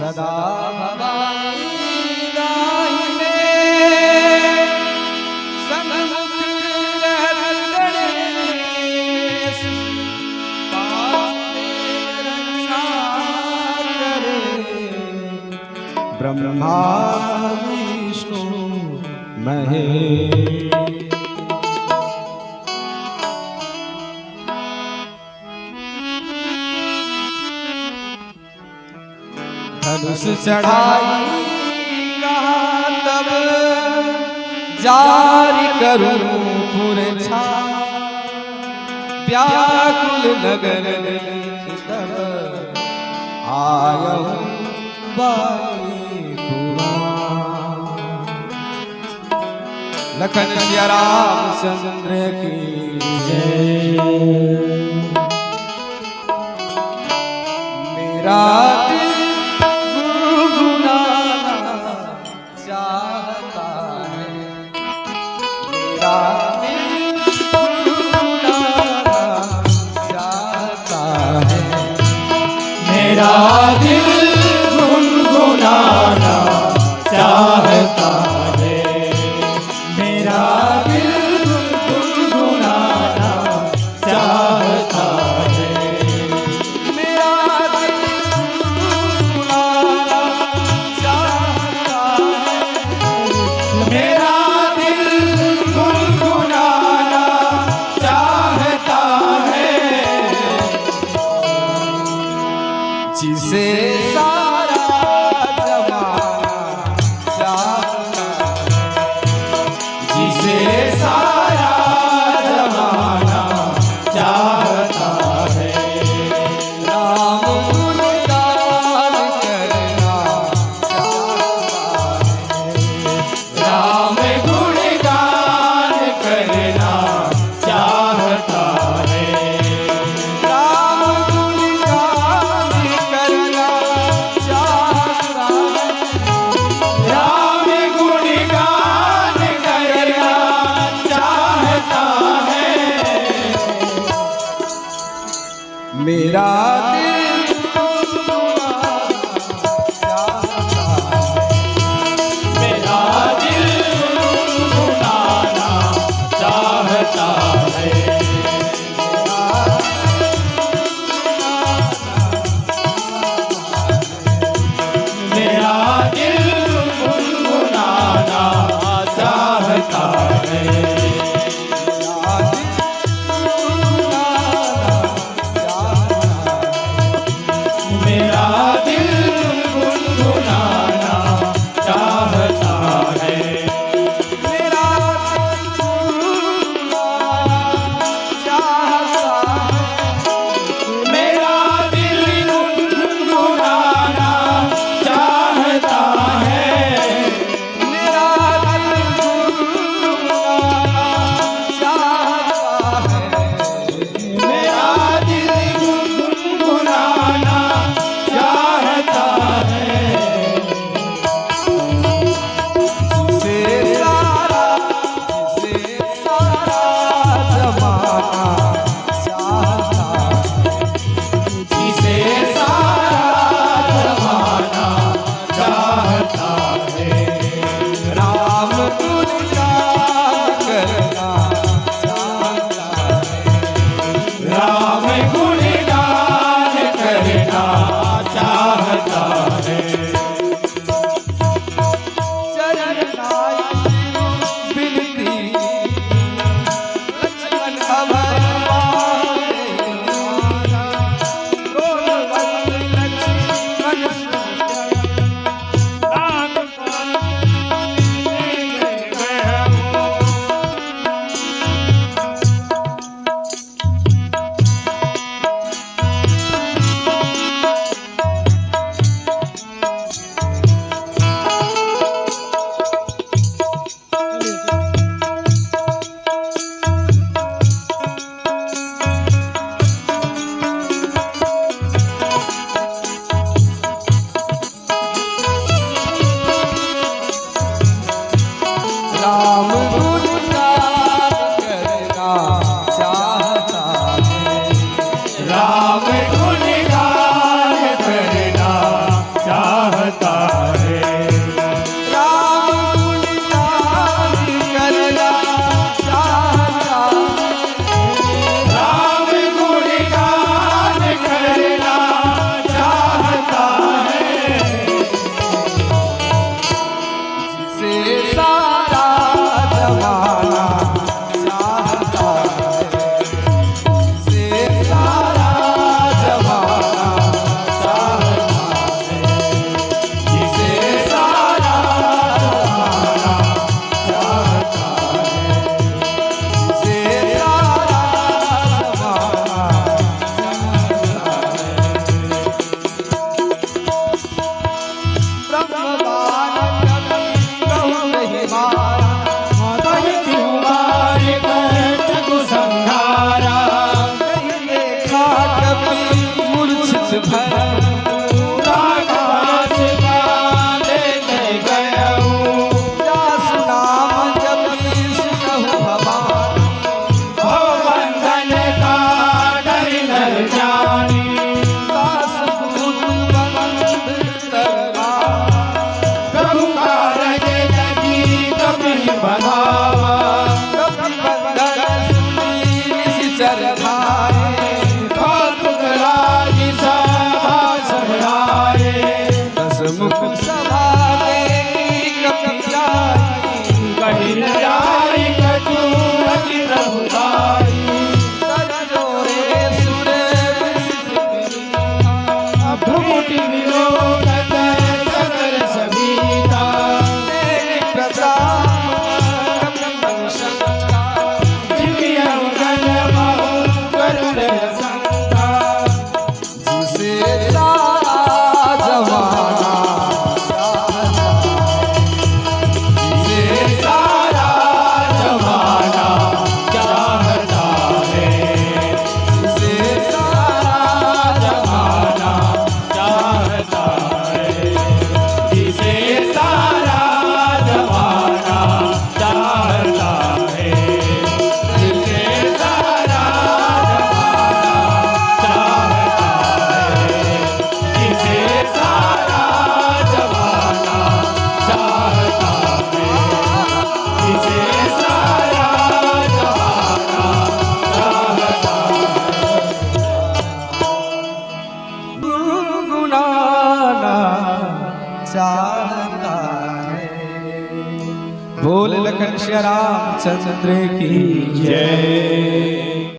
सदा भवानी दाहिने सन्मुख रहत गणेश पाते रक्षा करे ब्रह्मा विष्णु महेश। धनुष चढ़ाई कहा तब जारी करूं पुरछा व्याकुल नगर तब आयहूं बाई कुमार। लखन सिया रामचंद्र की जय। मेरा मेरा दिल गुनगुनाना चाहता है, मेरा दिल गुनगुनाना चाहता है, मेरा दिल गुनगुनाना चाहता है, मेरा दिल गुनगुनाना चाहता है, जिसे सारा जमाना चाहता है, जिसे सारा जमाना चाहता है, राम गुणगान करना चाहता है, राम गुणगान करना चाहता है, राम गुणगान करना चाहता है, राम गुणगान करना चाहता है, मेरा दिल चाहता है, मेरा दिल गुनगुनाना चाहता है, मेरा दिल गुनगुनाना चाहता है, मेरा दिल गुनगुनाना चाहता है, मेरा मेरा दिल गुनगुनाना चाहता है, मेरा मेरा दिल गुनगुनाना चाहता है, जिसे सारा जमाना चाहता है, जिसे सारा जमाना चाहता है, राम गुणगान करना चाहता है, राम गुणगान करना चाहता है, चरण नाय बिनती लक्ष्मण अभय पावे गोलवंत लक्ष्मण बोल लखन श्री रामचंद्र की जय।